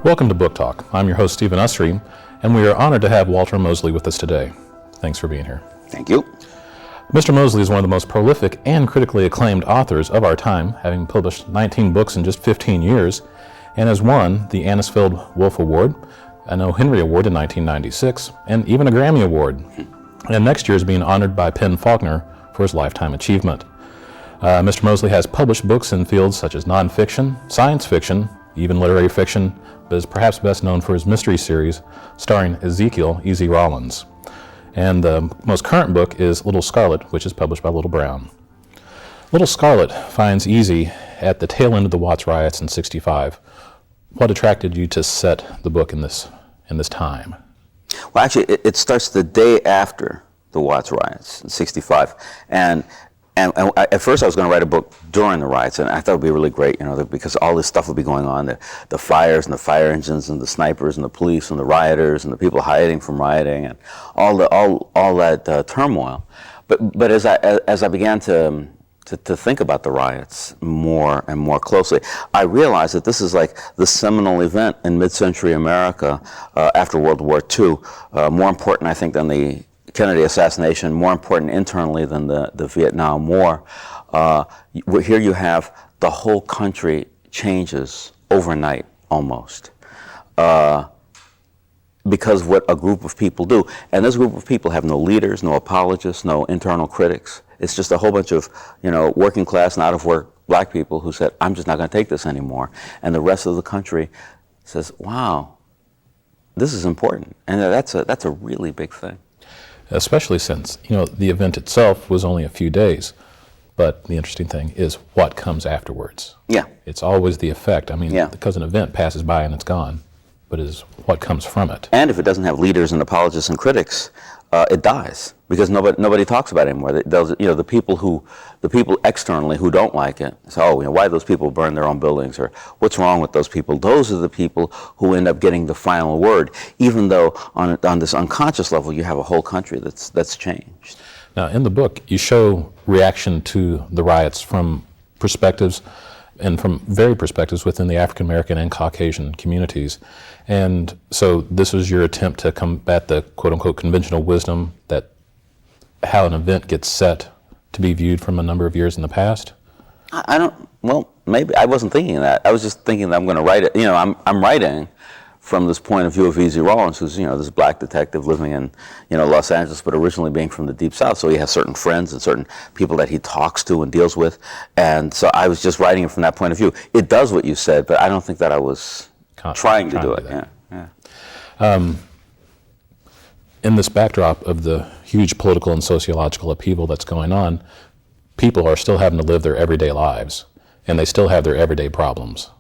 Welcome to Book Talk. I'm your host, Stephen Usry, and we are honored to have Walter Mosley with us today. Thanks for being here. Thank you. Mr. Mosley is one of the most prolific and critically acclaimed authors of our time, having published 19 books in just 15 years, and has won the Anisfield Wolf Award, an O. Henry Award in 1996, and even a Grammy Award. And next year is being honored by Penn Faulkner for his lifetime achievement. Mr. Mosley has published books in fields such as nonfiction, science fiction, even literary fiction, but is perhaps best known for his mystery series starring Ezekiel E.Z. Rawlins. And the most current book is Little Scarlet, which is published by Little Brown. Little Scarlet finds E.Z. at the tail end of the Watts riots in '65. What attracted you to set the book in this time? Well, actually, it starts the day after the Watts riots in '65, and at first I was going to write a book during the riots, and I thought it would be really great, because all this stuff would be going on, the fires and the fire engines and the snipers and the police and the rioters and the people hiding from rioting and all that turmoil. But as I began to think about the riots more and more closely, I realized that this is like the seminal event in mid-century America after World War II, more important, I think, than the Kennedy assassination, more important internally than the Vietnam War. Here you have the whole country changes overnight almost because of what a group of people do. And this group of people have no leaders, no apologists, no internal critics. It's just a whole bunch of working class and out of work black people who said, I'm just not going to take this anymore. And the rest of the country says, wow, this is important. And that's a really big thing. Especially since, the event itself was only a few days, but the interesting thing is what comes afterwards. Yeah. It's always the effect. Yeah. Because an event passes by and it's gone, but it is what comes from it. And if it doesn't have leaders and apologists and critics, it dies because nobody talks about it anymore. The people externally who don't like it say, why do those people burn their own buildings, or what's wrong with those people? Those are the people who end up getting the final word, even though on this unconscious level you have a whole country that's changed. Now, in the book, you show reaction to the riots from perspectives, and from varied perspectives within the African American and Caucasian communities. And so this was your attempt to combat the quote-unquote conventional wisdom that how an event gets set to be viewed from a number of years in the past? Maybe I wasn't thinking that. I was just thinking that I'm going to write it. I'm writing from this point of view of E.Z. Rawlins, who's this black detective living in Los Angeles, but originally being from the Deep South. So he has certain friends and certain people that he talks to and deals with, and so I was just writing it from that point of view. It does what you said, but I don't think that I was trying to do it. Yeah. In this backdrop of the huge political and sociological upheaval that's going on, people are still having to live their everyday lives, and they still have their everyday problems.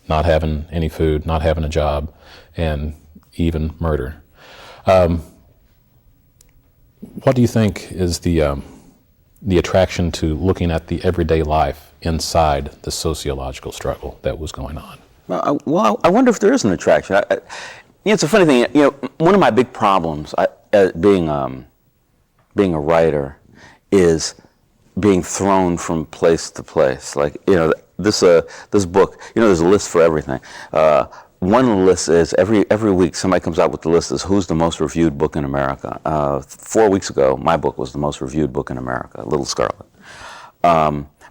Not having any food, not having a job, and even murder. What do you think is the attraction to looking at the everyday life inside the sociological struggle that was going on? Well, I wonder if there is an attraction. It's a funny thing. One of my big problems being a writer is being thrown from place to place. This book, there's a list for everything. One of the lists is every week somebody comes out with the list is who's the most reviewed book in America. 4 weeks ago, my book was the most reviewed book in America, Little Scarlet.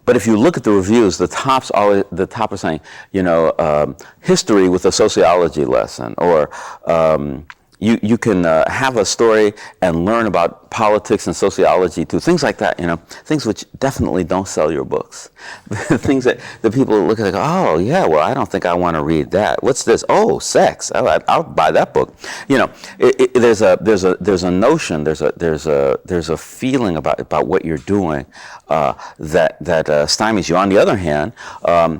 But if you look at the reviews, the top are saying, history with a sociology lesson, or you can have a story and learn about politics and sociology too. Things like that, things which definitely don't sell your books. Things that the people look at and go, oh yeah, well I don't think I want to read that. What's this? Oh, sex. I'll buy that book. There's a notion, there's a feeling about what you're doing that stymies you. On the other hand, I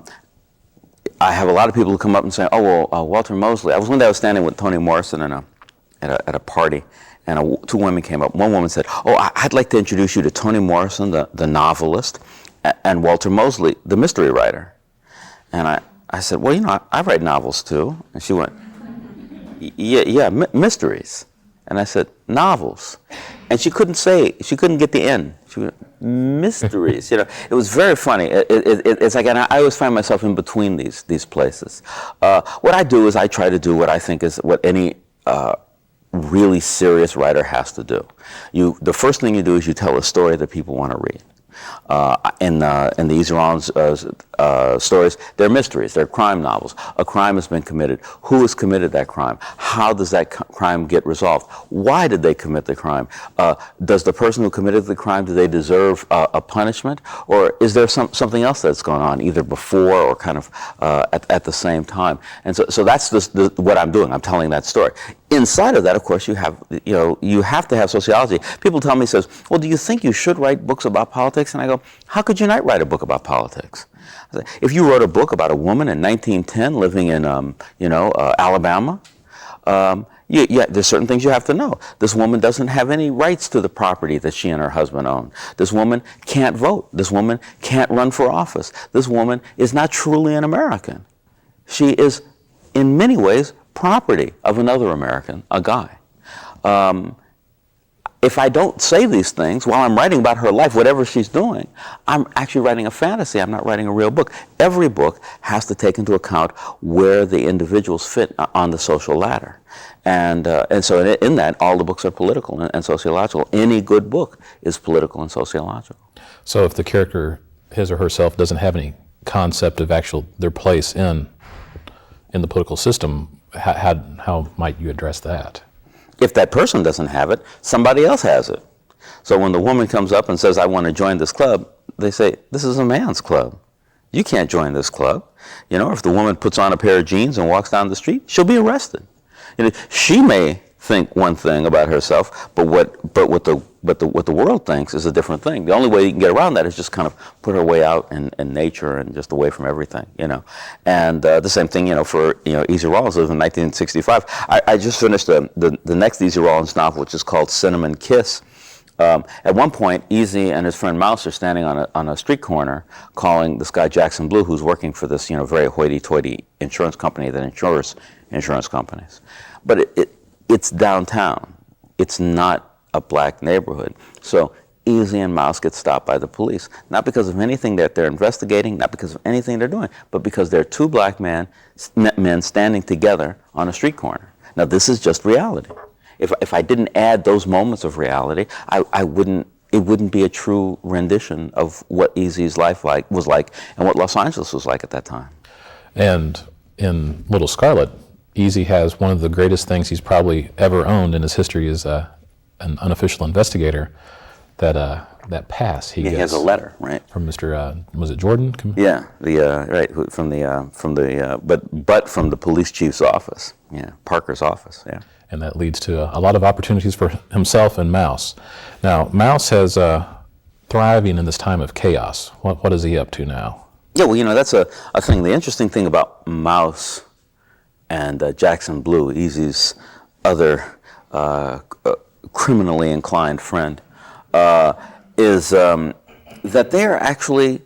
have a lot of people who come up and say, Walter Mosley. One day I was standing with Toni Morrison at a party, and two women came up. One woman said, I'd like to introduce you to Toni Morrison, the novelist, and Walter Mosley, the mystery writer. And I said, well, I write novels too. And she went, yeah, mysteries. And I said, novels. And she couldn't get the N. She went, mysteries, you know. It was very funny. It's like, and I always find myself in between these places. What I do is I try to do what I think is what any really serious writer has to do. The first thing you do is you tell a story that people want to read. In the Easy Rawlins stories, they're mysteries, they're crime novels. A crime has been committed. Who has committed that crime? How does that crime get resolved? Why did they commit the crime? Does the person who committed the crime, do they deserve a punishment? Or is there something else that's going on, either before or kind of at the same time? And so that's what I'm doing. I'm telling that story. Inside of that, of course, you have to have sociology. People tell me, well, do you think you should write books about politics? And I go, how could you not write a book about politics? If you wrote a book about a woman in 1910 living in, Alabama, there's certain things you have to know. This woman doesn't have any rights to the property that she and her husband own. This woman can't vote. This woman can't run for office. This woman is not truly an American. She is, in many ways, property of another American, a guy. If I don't say these things while I'm writing about her life, whatever she's doing, I'm actually writing a fantasy. I'm not writing a real book. Every book has to take into account where the individuals fit on the social ladder. And so in that, all the books are political and sociological. Any good book is political and sociological. So if the character, his or herself, doesn't have any concept of their place in the political system, how might you address that? If that person doesn't have it, somebody else has it. So when the woman comes up and says, I want to join this club, they say, this is a man's club. You can't join this club. You know, if the woman puts on a pair of jeans and walks down the street, she'll be arrested. You know, she may think one thing about herself, but what the world thinks is a different thing. The only way you can get around that is just kind of put her way out in nature and just away from everything, you know. And the same thing, for Easy Rawlins in 1965. I just finished the next Easy Rawlins novel, which is called Cinnamon Kiss. At one point, Easy and his friend Mouse are standing on a street corner calling this guy Jackson Blue, who's working for this very hoity-toity insurance company that insures insurance companies. But it's downtown. It's not a black neighborhood. So Easy and Mouse get stopped by the police, not because of anything that they're investigating, not because of anything they're doing, but because they're two black men standing together on a street corner. Now, this is just reality. If I didn't add those moments of reality, it wouldn't be a true rendition of what Easy's life was like and what Los Angeles was like at that time. And in Little Scarlet, Easy has one of the greatest things he's probably ever owned in his history is an unofficial investigator. That pass he gets. He has a letter, right, from Mr. Was it Jordan? Yeah, from the police chief's office. Yeah, Parker's office. Yeah. And that leads to a lot of opportunities for himself and Mouse. Now, Mouse has thriving in this time of chaos. What is he up to now? Yeah, well, that's a thing. The interesting thing about Mouse and Jackson Blue, Easy's other criminally inclined friend, is that they are actually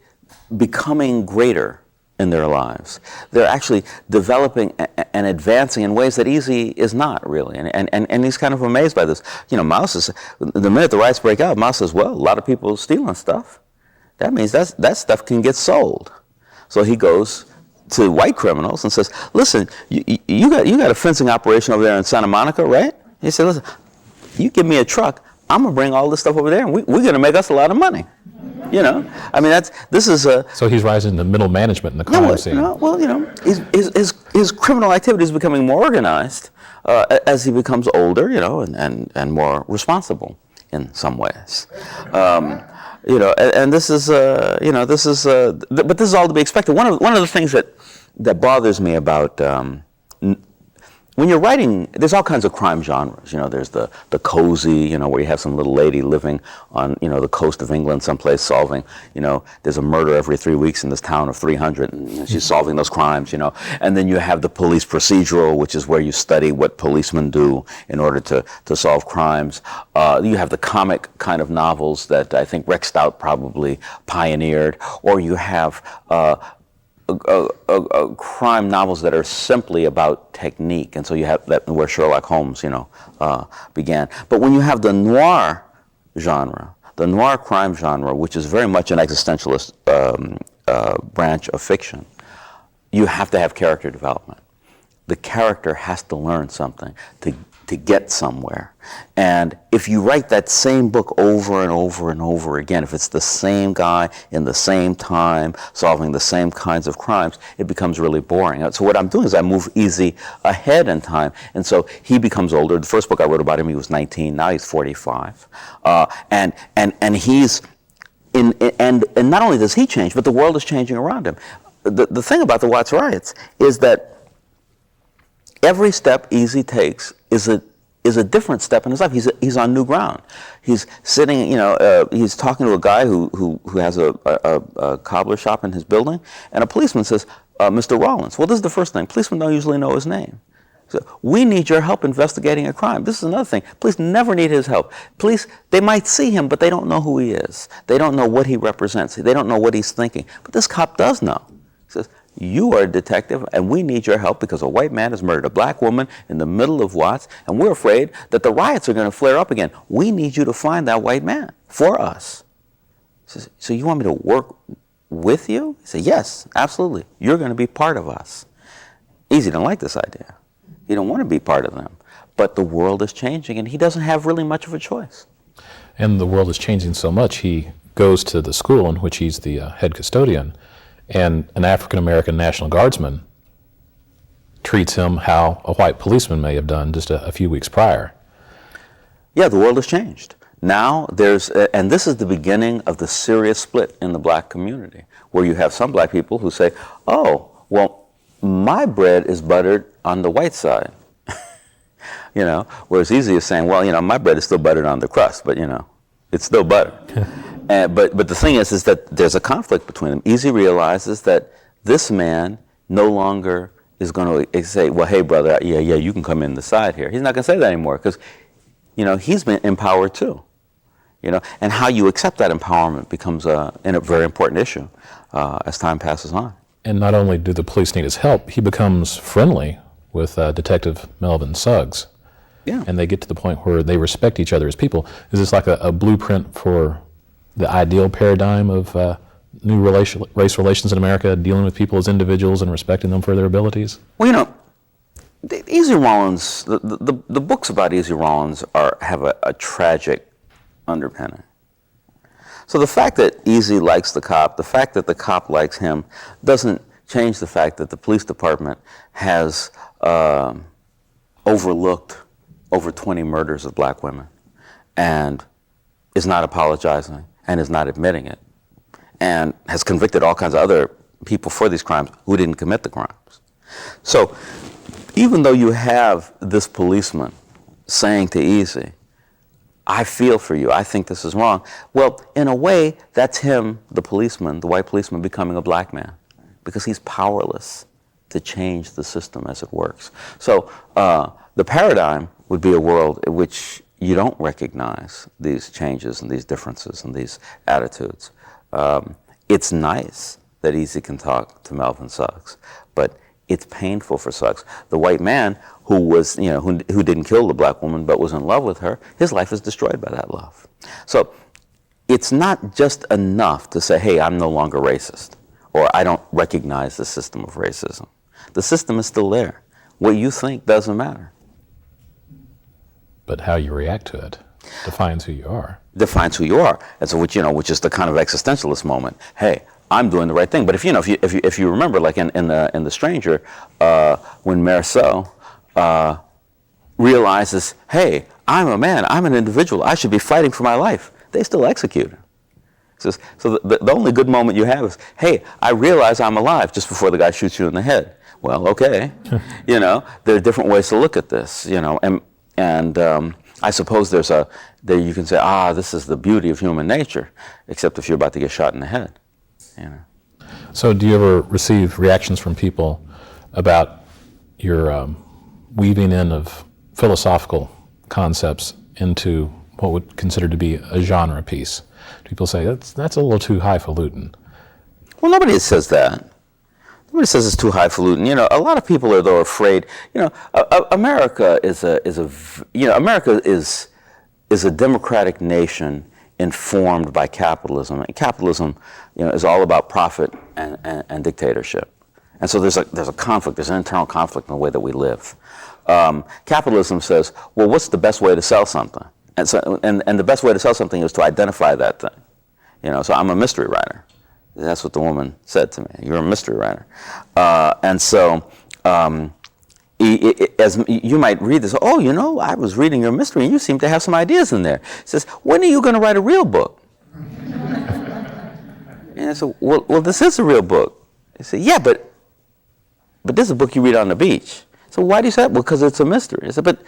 becoming greater in their lives. They're actually developing and advancing in ways that Easy is not really, and he's kind of amazed by this. Mouse is, the minute the riots break out, Mouse says, well, a lot of people are stealing stuff. That means that stuff can get sold. So he goes to white criminals and says, listen, you got a fencing operation over there in Santa Monica, right? He said, listen, you give me a truck, I'm gonna bring all this stuff over there, and we're gonna make us a lot of money. I mean, this is a. So he's rising to middle management in the crime scene. His criminal activity is becoming more organized as he becomes older, and more responsible in some ways. And this is, but this is all to be expected. One of the things that bothers me about when you're writing, there's all kinds of crime genres. There's the cozy, where you have some little lady living on, the coast of England someplace solving, there's a murder every 3 weeks in this town of 300, and she's solving those crimes, And then you have the police procedural, which is where you study what policemen do in order to solve crimes. You have the comic kind of novels that I think Rex Stout probably pioneered, or you have crime novels that are simply about technique, and so you have that where Sherlock Holmes, began. But when you have the noir genre, the noir crime genre, which is very much an existentialist branch of fiction, you have to have character development. The character has to learn something to get somewhere. And if you write that same book over and over and over again, if it's the same guy in the same time solving the same kinds of crimes, it becomes really boring. So what I'm doing is I move easy ahead in time. And so he becomes older. The first book I wrote about him, he was 19. Now he's 45. And he's and not only does he change, but the world is changing around him. The thing about the Watts riots is that every step Easy takes is a different step in his life. He's on new ground. He's sitting, he's talking to a guy who has a cobbler shop in his building, and a policeman says, Mr. Rawlins. Well, this is the first thing. Policemen don't usually know his name. So, we need your help investigating a crime. This is another thing. Police never need his help. Police, they might see him, but they don't know who he is. They don't know what he represents. They don't know what he's thinking. But this cop does know. He says, you are a detective, and we need your help because a white man has murdered a black woman in the middle of Watts, and we're afraid that the riots are going to flare up again. We need you to find that white man for us. He says, so you want me to work with you? He said, yes, absolutely. You're going to be part of us. Easy didn't like this idea. He don't want to be part of them. But the world is changing, and he doesn't have really much of a choice. And the world is changing so much, he goes to the school in which he's the head custodian, and an African-American National Guardsman treats him how a white policeman may have done just a few weeks prior. Yeah, the world has changed. Now and this is the beginning of the serious split in the black community, where you have some black people who say, oh, well, my bread is buttered on the white side. Whereas Easy is saying, well, my bread is still buttered on the crust, but, it's still butter. But the thing is that there's a conflict between them. Easy realizes that this man no longer is going to say, well, hey, brother, yeah, you can come in the side here. He's not going to say that anymore because, he's been empowered too. And how you accept that empowerment becomes a very important issue as time passes on. And not only do the police need his help, he becomes friendly with Detective Melvin Suggs. Yeah. And they get to the point where they respect each other as people. Is this like a blueprint for the ideal paradigm of new race relations in America, dealing with people as individuals and respecting them for their abilities? Well, Easy Rawlins, the books about Easy Rawlins have a tragic underpinning. So the fact that Easy likes the cop, the fact that the cop likes him, doesn't change the fact that the police department has overlooked over 20 murders of black women and is not apologizing and is not admitting it and has convicted all kinds of other people for these crimes who didn't commit the crimes. So even though you have this policeman saying to Easy, I feel for you, I think this is wrong. Well, in a way, that's him, the policeman, the white policeman, becoming a black man because he's powerless to change the system as it works. So the paradigm would be a world in which you don't recognize these changes and these differences and these attitudes. It's nice that Easy can talk to Melvin Suggs, but it's painful for Suggs. The white man who was, who didn't kill the black woman but was in love with her, his life is destroyed by that love. So it's not just enough to say, hey, I'm no longer racist, or I don't recognize the system of racism. The system is still there. What you think doesn't matter. But how you react to it defines who you are. Defines who you are. And so, which is the kind of existentialist moment. Hey, I'm doing the right thing. But if you remember, like in The Stranger, when Marceau realizes, hey, I'm a man, I'm an individual, I should be fighting for my life, they still execute him. So the only good moment you have is, hey, I realize I'm alive just before the guy shoots you in the head. Well, okay, there are different ways to look at this, and I suppose there you can say, this is the beauty of human nature, except if you're about to get shot in the head. So do you ever receive reactions from people about your weaving in of philosophical concepts into what would consider to be a genre piece? People say that's a little too highfalutin. Well, nobody says that. Somebody says it's too highfalutin. A lot of people are though afraid. America is America is a democratic nation informed by capitalism, and capitalism, is all about profit and dictatorship. And so there's a conflict. There's an internal conflict in the way that we live. Capitalism says, well, what's the best way to sell something? And so, and the best way to sell something is to identify that thing. So I'm a mystery writer. That's what the woman said to me. You're a mystery writer. And so as you might read this, I was reading your mystery and you seem to have some ideas in there. It says, when are you going to write a real book? And I said, well, this is a real book. He said, yeah, but this is a book you read on the beach. So why do you say that? Well, because it's a mystery. I said, but,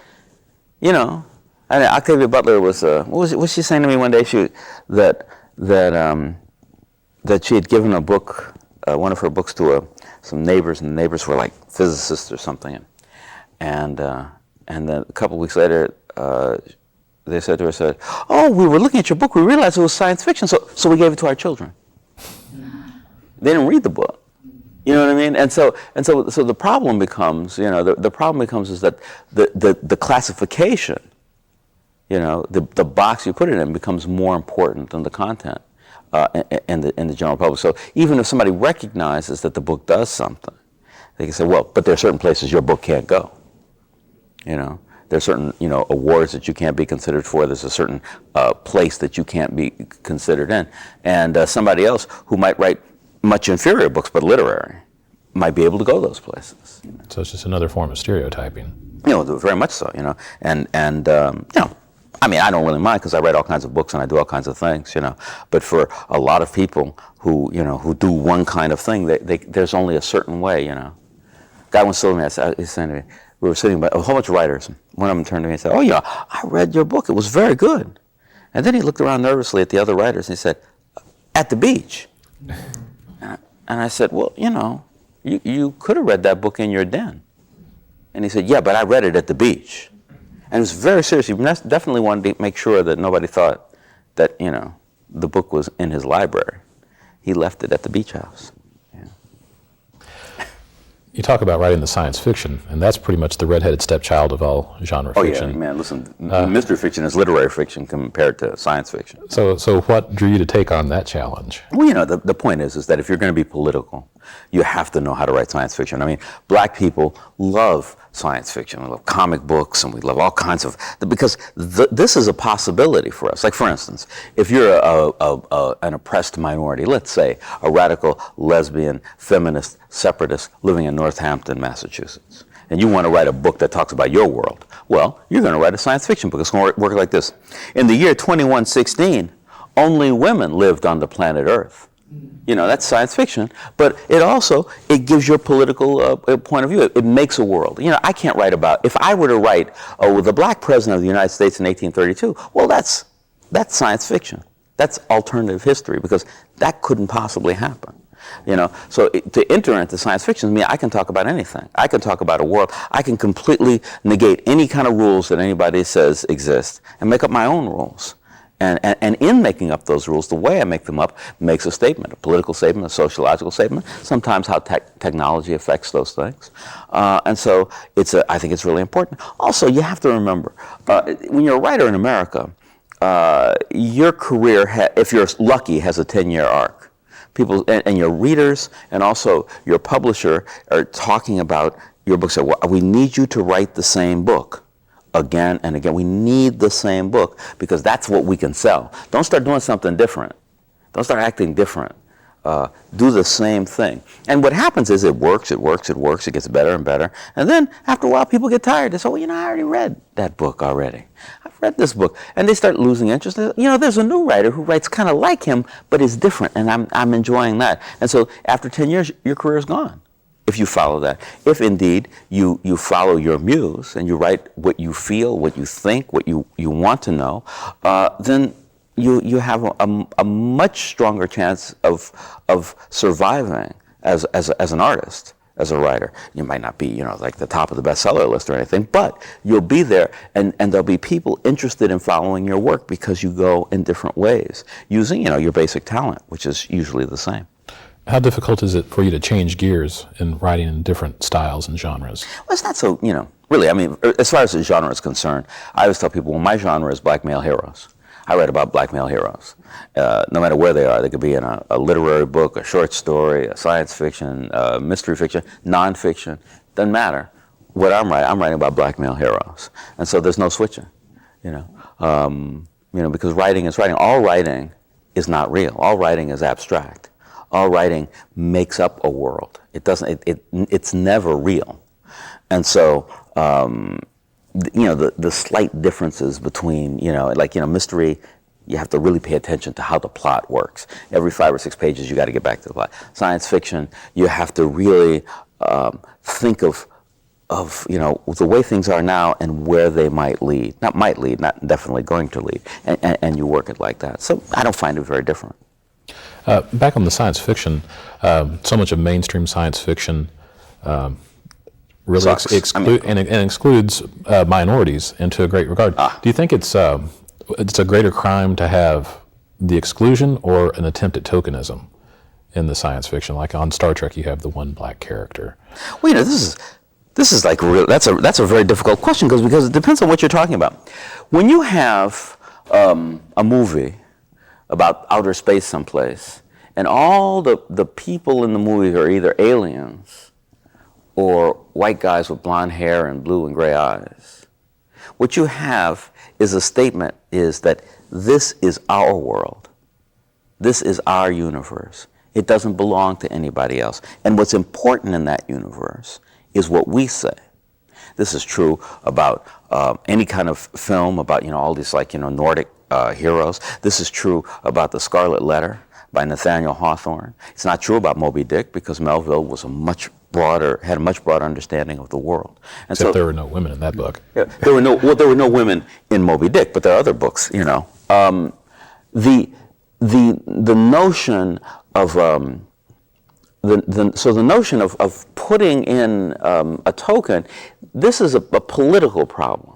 Octavia Butler was, what was she saying to me one day? That she had given a book, one of her books to some neighbors, and the neighbors were like physicists or something. And then a couple of weeks later, they said to her, oh, we were looking at your book, we realized it was science fiction, so we gave it to our children. They didn't read the book. You know what I mean? And so the problem becomes, the problem becomes is that the classification, the box you put it in becomes more important than the content in the general public. So even if somebody recognizes that the book does something, they can say, well, but there are certain places your book can't go. There's certain, awards that you can't be considered for. There's a certain place that you can't be considered in. And somebody else who might write much inferior books, but literary, might be able to go those places. So it's just another form of stereotyping. Very much so, And I don't really mind because I write all kinds of books and I do all kinds of things, But for a lot of people who do one kind of thing, there's only a certain way, Guy once told me, he's saying to me, we were sitting by a whole bunch of writers. One of them turned to me and said, oh yeah, I read your book. It was very good. And then he looked around nervously at the other writers and he said, at the beach. And I said, well, you could have read that book in your den. And he said, yeah, but I read it at the beach. And it was very serious. He definitely wanted to make sure that nobody thought that, the book was in his library. He left it at the beach house. You talk about writing the science fiction, and that's pretty much the redheaded stepchild of all genre fiction. Oh yeah, man, listen, mystery fiction is literary fiction compared to science fiction. So what drew you to take on that challenge? Well, the point is that if you're going to be political, you have to know how to write science fiction. I mean, black people love science fiction. We love comic books, and we love all kinds of, because this is a possibility for us. Like, for instance, if you're an oppressed minority, let's say a radical lesbian, feminist, separatist living in Northampton, Massachusetts, and you want to write a book that talks about your world, well, you're going to write a science fiction book. It's going to work like this. In the year 2116, only women lived on the planet Earth. That's science fiction, but it gives your political point of view. It makes a world. I can't write about, if I were to write, the black president of the United States in 1832, well, that's science fiction. That's alternative history, because that couldn't possibly happen. So to enter into science fiction, I can talk about anything. I can talk about a world. I can completely negate any kind of rules that anybody says exist and make up my own rules. And in making up those rules, the way I make them up makes a statement, a political statement, a sociological statement, sometimes how technology affects those things. And so I think it's really important. Also, you have to remember, when you're a writer in America, your career, if you're lucky, has a 10-year arc. People and your readers and also your publisher are talking about your book. Say, well, we need you to write the same book again and again. We need the same book because that's what we can sell. Don't start doing something different. Don't start acting different. Do the same thing. And what happens is it works, it gets better and better. And then after a while, people get tired. They say, well, I already read that book already. I've read this book. And they start losing interest. There's a new writer who writes kind of like him, but is different. And I'm enjoying that. And so after 10 years, your career is gone. If you follow that. If indeed you follow your muse and you write what you feel, what you think, what you want to know, then you have a much stronger chance of surviving as an artist, as a writer. You might not be, like the top of the bestseller list or anything, but you'll be there and there'll be people interested in following your work because you go in different ways using, your basic talent, which is usually the same. How difficult is it for you to change gears in writing in different styles and genres? Well, it's not so, really, I mean, as far as the genre is concerned, I always tell people, well, my genre is black male heroes. I write about black male heroes, no matter where they are. They could be in a literary book, a short story, a science fiction, mystery fiction, nonfiction, doesn't matter. What I'm writing about black male heroes. And so there's no switching, because writing is writing. All writing is not real. All writing is abstract. All writing makes up a world. It doesn't. It's never real. And so, the slight differences between, mystery, you have to really pay attention to how the plot works. Every 5 or 6 pages, you got to get back to the plot. Science fiction, you have to really think of the way things are now and where they might lead. Not might lead, not definitely going to lead. And you work it like that. So I don't find it very different. Back on the science fiction, so much of mainstream science fiction really excludes minorities into a great regard. Do you think it's a greater crime to have the exclusion or an attempt at tokenism in the science fiction? Like on Star Trek, you have the one black character. Well, this is like real. That's a very difficult question because it depends on what you're talking about. When you have a movie about outer space someplace, and all the people in the movie are either aliens or white guys with blonde hair and blue and gray eyes, what you have is a statement is that this is our world. This is our universe. It doesn't belong to anybody else. And what's important in that universe is what we say. This is true about any kind of film about, all these Nordic heroes. This is true about The Scarlet Letter by Nathaniel Hawthorne. It's not true about Moby Dick because Melville was had a much broader understanding of the world. And Except there were no women in that book. Yeah, there were no women in Moby Dick, but there are other books, The notion of the notion of putting in a token, this is a political problem.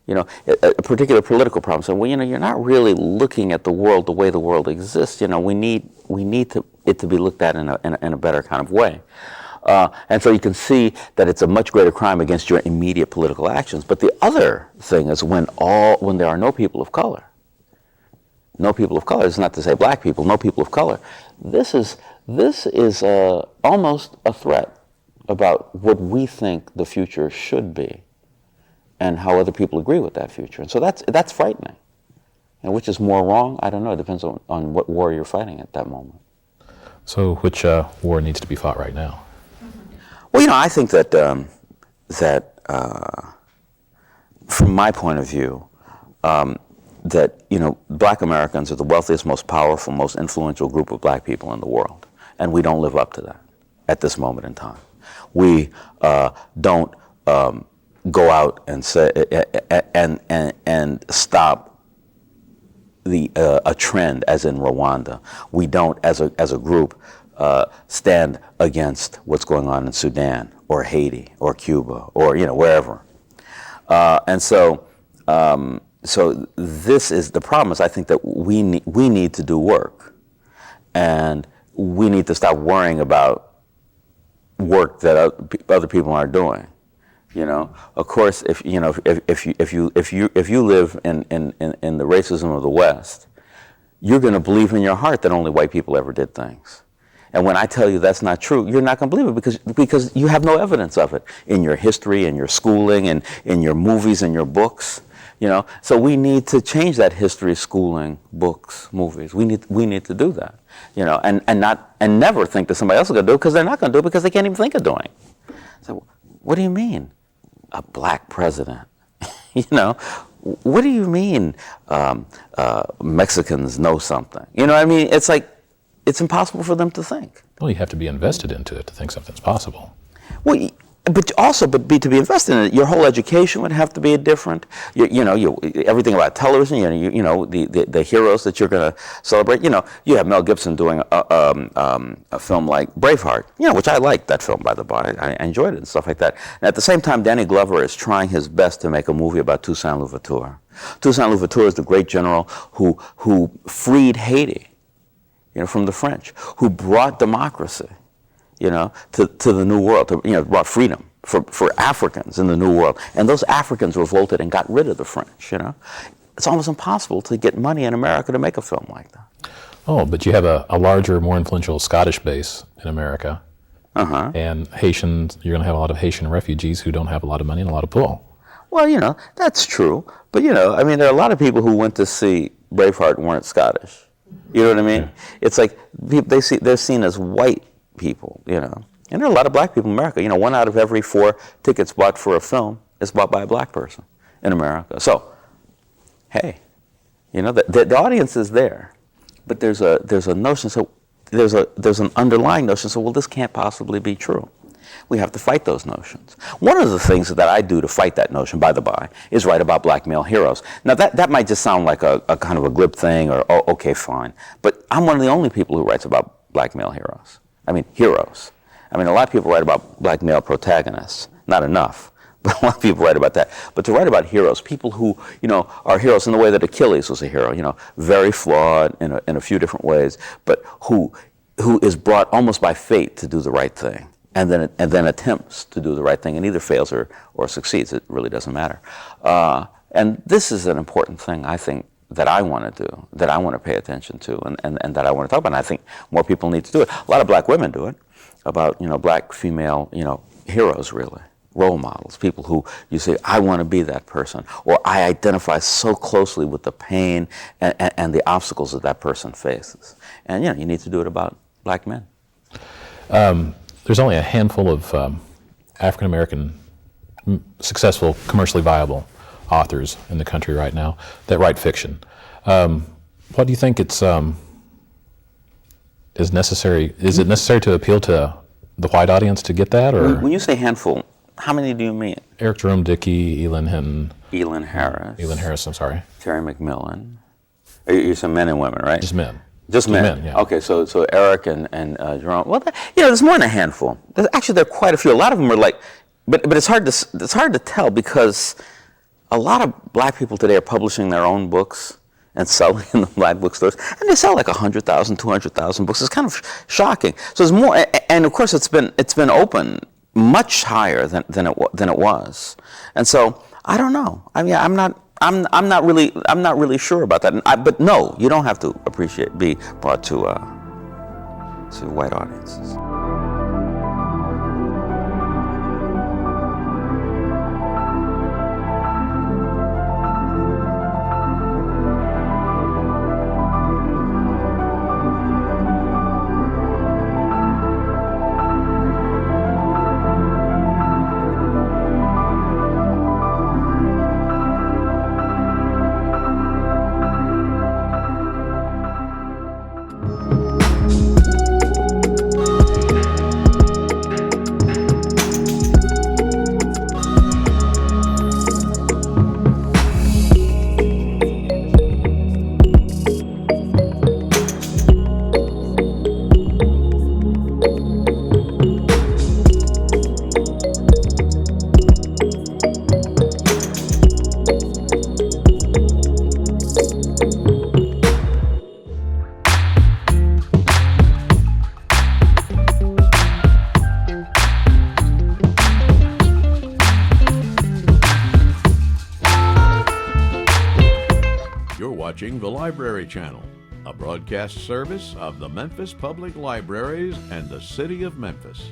A particular political problem. So, you're not really looking at the world the way the world exists. We need it to be looked at in a better kind of way. And so you can see that it's a much greater crime against your immediate political actions. But the other thing is when there are no people of color. No people of color. It's not to say black people. No people of color. This is almost a threat about what we think the future should be, and how other people agree with that future. And so that's frightening. And which is more wrong? I don't know. It depends on what war you're fighting at that moment. So which war needs to be fought right now? Well, I think that from my point of view, that black Americans are the wealthiest, most powerful, most influential group of black people in the world. And we don't live up to that at this moment in time. We don't go out and say and stop a trend, as in Rwanda. We don't, as a group, stand against what's going on in Sudan or Haiti or Cuba or wherever. And so this is the problem. Is I think that we need to do work, and we need to stop worrying about work that other people aren't doing. Of course, if you live in the racism of the West, you're going to believe in your heart that only white people ever did things. And when I tell you that's not true, you're not going to believe it because you have no evidence of it in your history, in your schooling, and in your movies and your books. So we need to change that history, schooling, books, movies. We need to do that. And never think that somebody else is going to do it because they're not going to do it because they can't even think of doing it. So what do you mean? A black president? What do you mean Mexicans know something? It's like, it's impossible for them to think. Well, you have to be invested into it to think something's possible. Well, to be invested in it, your whole education would have to be different. Everything about television. The heroes that you're going to celebrate. You have Mel Gibson doing a film like Braveheart. Which I liked that film, by the by. I enjoyed it and stuff like that. And at the same time, Danny Glover is trying his best to make a movie about Toussaint Louverture. Toussaint Louverture is the great general who freed Haiti. from the French, who brought democracy, to the New World, brought freedom for Africans in the New World. And those Africans revolted and got rid of the French, It's almost impossible to get money in America to make a film like that. Oh, but you have a larger, more influential Scottish base in America. Uh-huh. And Haitians, you're going to have a lot of Haitian refugees who don't have a lot of money and a lot of pull. Well, that's true. But, there are a lot of people who went to see Braveheart and weren't Scottish. You know what I mean? Yeah. It's like they're seen as white people, And there are a lot of black people in America. 1 out of every 4 tickets bought for a film is bought by a black person in America. So, hey, the audience is there. But there's a notion, so there's an underlying notion, so, well, this can't possibly be true. We have to fight those notions. One of the things that I do to fight that notion, by the by, is write about black male heroes. Now, that might just sound like a kind of a glib thing, or, oh, okay, fine. But I'm one of the only people who writes about black male heroes. I mean, heroes. A lot of people write about black male protagonists. Not enough. But a lot of people write about that. But to write about heroes, people who, are heroes in the way that Achilles was a hero, very flawed in a few different ways, but who is brought almost by fate to do the right thing, and then attempts to do the right thing and either fails or succeeds. It really doesn't matter. And this is an important thing, I think, that I want to do, that I want to pay attention to, and that I want to talk about. And I think more people need to do it. A lot of black women do it, about, black female, heroes, really. Role models, people who you say, I want to be that person, or I identify so closely with the pain and the obstacles that person faces. And you need to do it about black men. There's only a handful of African American successful, commercially viable authors in the country right now that write fiction. What do you think is necessary? Is it necessary to appeal to the white audience to get that, or when you say handful, how many do you mean? Eric Jerome Dickey, Elin Hinton, Elin Harris, I'm sorry, Terry McMillan. You're some men and women, right? Just men. Just men. Yeah. Okay, so Eric and Jerome. Well, there's more than a handful. There are quite a few. A lot of them are like, but it's hard to tell, because a lot of black people today are publishing their own books and selling in the black bookstores, and they sell like 100,000, 200,000 books. It's kind of shocking. So there's more, and of course it's been open much higher than it was, and so I don't know. I'm not really sure about that. But no, you don't have to be brought to white audiences. Watching the Library Channel, a broadcast service of the Memphis Public Libraries and the City of Memphis.